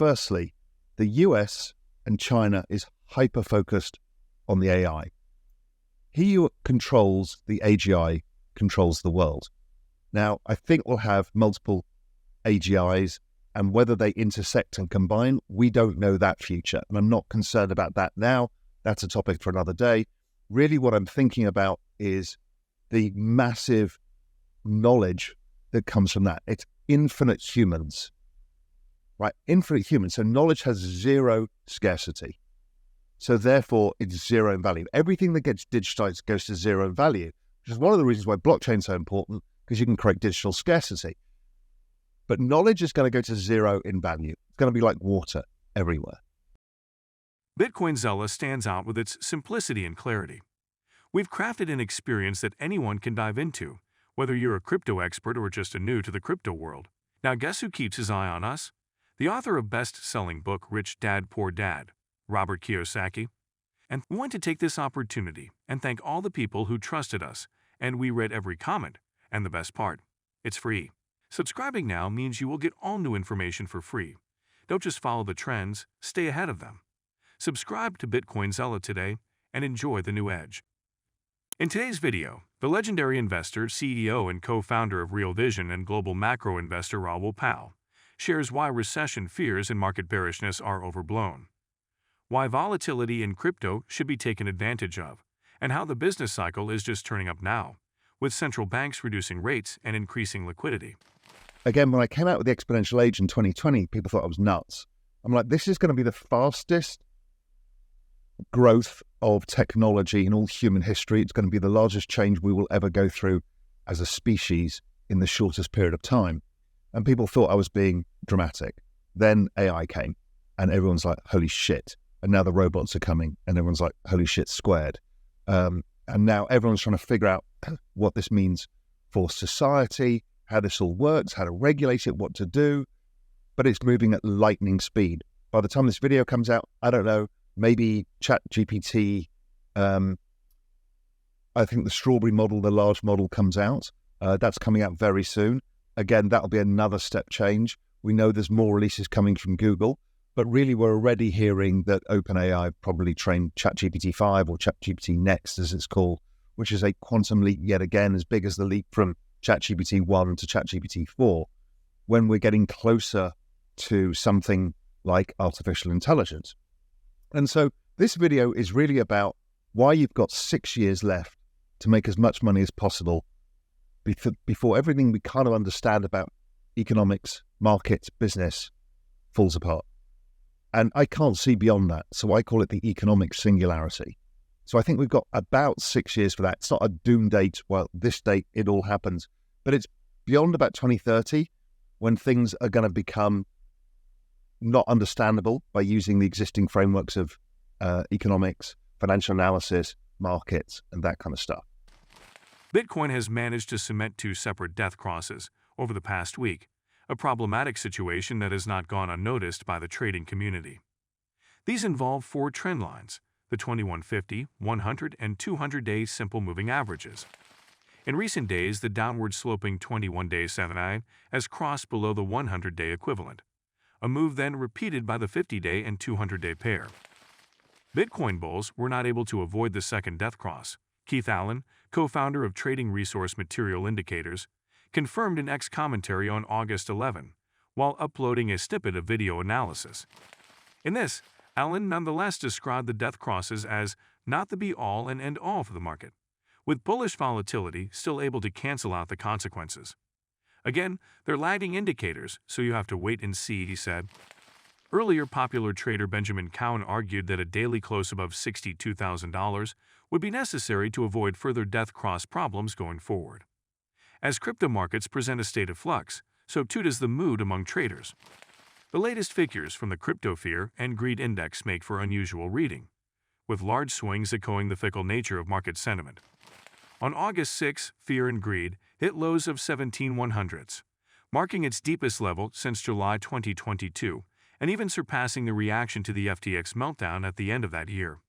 firstly, the US and China is hyper-focused on the AI. He who controls the AGI controls the world. Now, I think we'll have multiple AGIs, and whether they intersect and combine, we don't know that future. And I'm not concerned about that now. That's a topic for another day. Really what I'm thinking about is the massive knowledge that comes from that. It's infinite humans, right? Infinite humans. So knowledge has zero scarcity. So therefore, it's zero in value. Everything that gets digitized goes to zero in value, which is one of the reasons why blockchain is so important, because you can create digital scarcity. But knowledge is going to go to zero in value. It's going to be like water everywhere. Bitcoin Zella stands out with its simplicity and clarity. We've crafted an experience that anyone can dive into, whether you're a crypto expert or just a new to the crypto world. Now guess who keeps his eye on us? The author of best-selling book Rich Dad Poor Dad, Robert Kiyosaki. And we want to take this opportunity and thank all the people who trusted us, and we read every comment. And the best part, it's free. Subscribing now means you will get all new information for free. Don't just follow the trends, stay ahead of them. Subscribe to Bitcoin Zella today and enjoy the new edge. In today's video, the legendary investor, CEO, and co-founder of Wealthion and global macro investor Raoul Pal shares why recession fears and market bearishness are overblown, why volatility in crypto should be taken advantage of, and how the business cycle is just turning up now, with central banks reducing rates and increasing liquidity. Again, when I came out with the exponential age in 2020, people thought I was nuts. I'm like, this is going to be the fastest growth of technology in all human history. It's going to be the largest change we will ever go through as a species in the shortest period of time. And people thought I was being dramatic. Then AI came and everyone's like, holy shit. And now the robots are coming and everyone's like, holy shit squared. And now everyone's trying to figure out what this means for society, how this all works, how to regulate it, what to do. But it's moving at lightning speed. By the time this video comes out, I don't know, maybe ChatGPT, I think the strawberry model, the large model comes out. That's coming out very soon. Again, that'll be another step change. We know there's more releases coming from Google, but really we're already hearing that OpenAI probably trained ChatGPT 5 or ChatGPT Next, as it's called, which is a quantum leap yet again, as big as the leap from ChatGPT 1 to ChatGPT 4, when we're getting closer to something like artificial intelligence. And so this video is really about why you've got 6 years left to make as much money as possible before everything we kind of understand about economics, markets, business falls apart. And I can't see beyond that, so I call it the economic singularity. So I think we've got about 6 years for that. It's not a doom date, well, this date it all happens, but it's beyond about 2030 when things are going to become not understandable by using the existing frameworks of economics, financial analysis, markets, and that kind of stuff. Bitcoin has managed to cement 2 separate death crosses over the past week, a problematic situation that has not gone unnoticed by the trading community. These involve 4 trend lines, the 2150, 100, and 200-day simple moving averages. In recent days, the downward-sloping 21-day 7i has crossed below the 100-day equivalent, a move then repeated by the 50-day and 200-day pair. Bitcoin bulls were not able to avoid the second death cross. Keith Allen, co-founder of Trading Resource Material Indicators, confirmed in X commentary on August 11, while uploading a snippet of video analysis. In this, Allen nonetheless described the death crosses as not the be-all and end-all for the market, with bullish volatility still able to cancel out the consequences. Again, they're lagging indicators, so you have to wait and see, he said. Earlier, popular trader Benjamin Cowan argued that a daily close above $62,000 would be necessary to avoid further death cross problems going forward. As crypto markets present a state of flux, so too does the mood among traders. The latest figures from the Crypto Fear and Greed Index make for unusual reading, with large swings echoing the fickle nature of market sentiment. On August 6, fear and greed hit lows of 17/100ths, marking its deepest level since July 2022, and even surpassing the reaction to the FTX meltdown at the end of that year.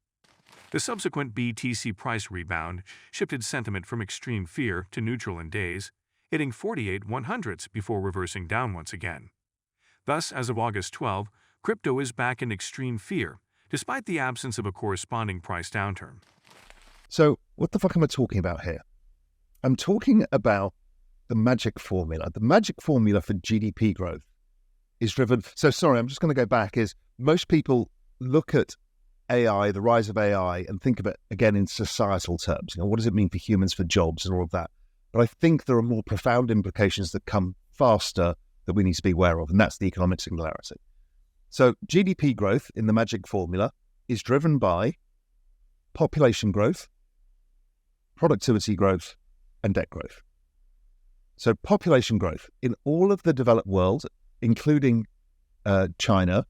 The subsequent BTC price rebound shifted sentiment from extreme fear to neutral in days, hitting 48/100ths before reversing down once again. Thus, as of August 12, crypto is back in extreme fear, despite the absence of a corresponding price downturn. So what the fuck am I talking about here? I'm talking about the magic formula. The magic formula for GDP growth is driven... So sorry, I'm just going to go back, is most people look at AI, the rise of AI, and think of it, again, in societal terms. What does it mean for humans, for jobs, and all of that? But I think there are more profound implications that come faster that we need to be aware of, and that's the economic singularity. So GDP growth in the magic formula is driven by population growth, productivity growth, and debt growth. So population growth in all of the developed world, including China,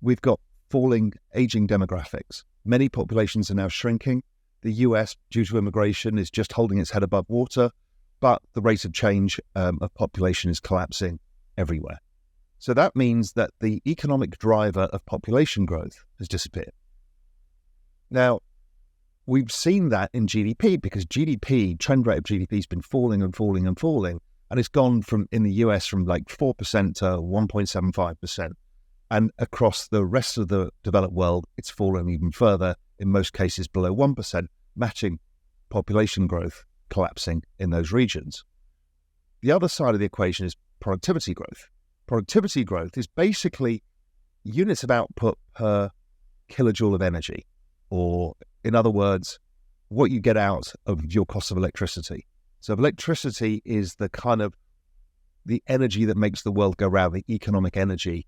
we've got falling, aging demographics. Many populations are now shrinking. The US, due to immigration, is just holding its head above water, but the rate of change of population is collapsing everywhere. So that means that the economic driver of population growth has disappeared. Now, we've seen that in GDP because GDP, trend rate of GDP has been falling and falling and falling, and it's gone from, in the US, from like 4% to 1.75%. And across the rest of the developed world, it's fallen even further, in most cases below 1%, matching population growth collapsing in those regions. The other side of the equation is productivity growth. Productivity growth is basically units of output per kilojoule of energy, or in other words, what you get out of your cost of electricity. So if electricity is the kind of the energy that makes the world go round, the economic energy,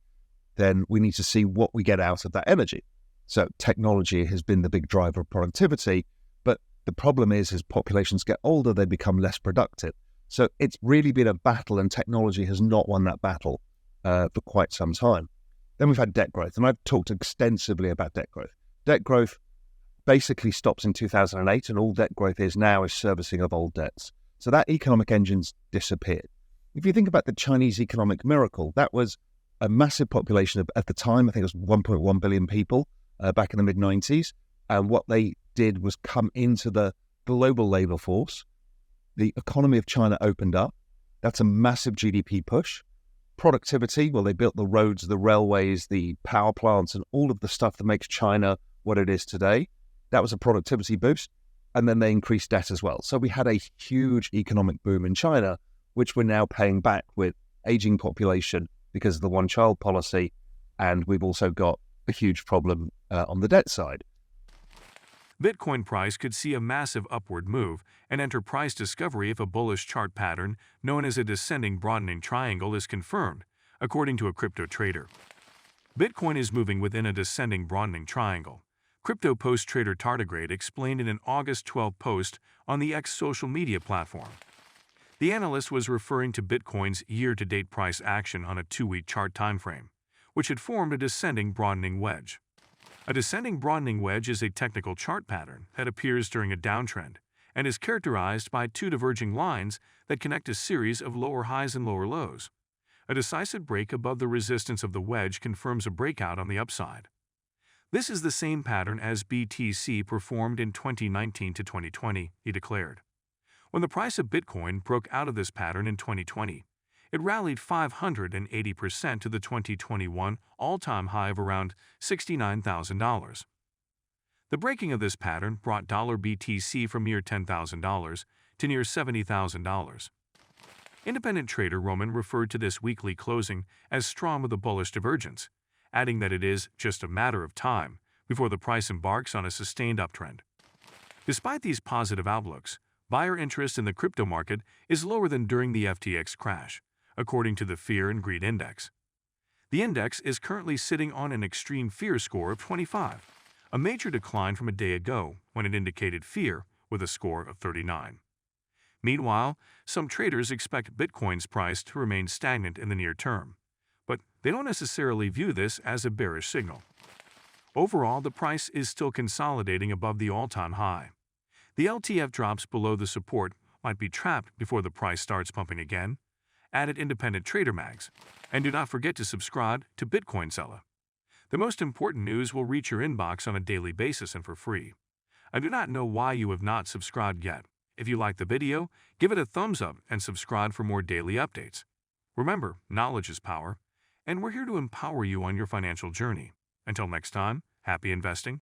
then we need to see what we get out of that energy. So technology has been the big driver of productivity, but the problem is as populations get older, they become less productive. So it's really been a battle, and technology has not won that battle for quite some time. Then we've had debt growth, and I've talked extensively about debt growth. Debt growth basically stops in 2008, and all debt growth is now is servicing of old debts. So that economic engine's disappeared. If you think about the Chinese economic miracle, that was a massive population of, at the time, I think it was 1.1 billion people back in the mid-90s. And what they did was come into the global labor force. The economy of China opened up. That's a massive GDP push. Productivity, well, they built the roads, the railways, the power plants, and all of the stuff that makes China what it is today. That was a productivity boost. And then they increased debt as well. So we had a huge economic boom in China, which we're now paying back with aging population because of the one-child policy. And we've also got a huge problem on the debt side. Bitcoin price could see a massive upward move and enter price discovery if a bullish chart pattern known as a descending broadening triangle is confirmed, according to a crypto trader. Bitcoin is moving within a descending broadening triangle. Crypto post trader Tardigrade explained in an August 12 post on the X social media platform. The analyst was referring to Bitcoin's year-to-date price action on a 2-week chart timeframe, which had formed a descending broadening wedge. A descending broadening wedge is a technical chart pattern that appears during a downtrend and is characterized by two diverging lines that connect a series of lower highs and lower lows. A decisive break above the resistance of the wedge confirms a breakout on the upside. This is the same pattern as BTC performed in 2019 to 2020, he declared. When the price of Bitcoin broke out of this pattern in 2020, it rallied 580% to the 2021 all-time high of around $69,000. The breaking of this pattern brought $BTC from near $10,000 to near $70,000. Independent trader Roman referred to this weekly closing as strong with a bullish divergence, adding that it is just a matter of time before the price embarks on a sustained uptrend. Despite these positive outlooks, buyer interest in the crypto market is lower than during the FTX crash, according to the Fear and Greed Index. The index is currently sitting on an extreme fear score of 25, a major decline from a day ago when it indicated fear with a score of 39. Meanwhile, some traders expect Bitcoin's price to remain stagnant in the near term, but they don't necessarily view this as a bearish signal. Overall, the price is still consolidating above the all-time high. The LTF drops below the support might be trapped before the price starts pumping again, added Independent Trader Mags. And do not forget to subscribe to Bitcoin Seller. The most important news will reach your inbox on a daily basis and for free. I do not know why you have not subscribed yet. If you like the video, give it a thumbs up and subscribe for more daily updates. Remember, knowledge is power, and we're here to empower you on your financial journey. Until next time, happy investing.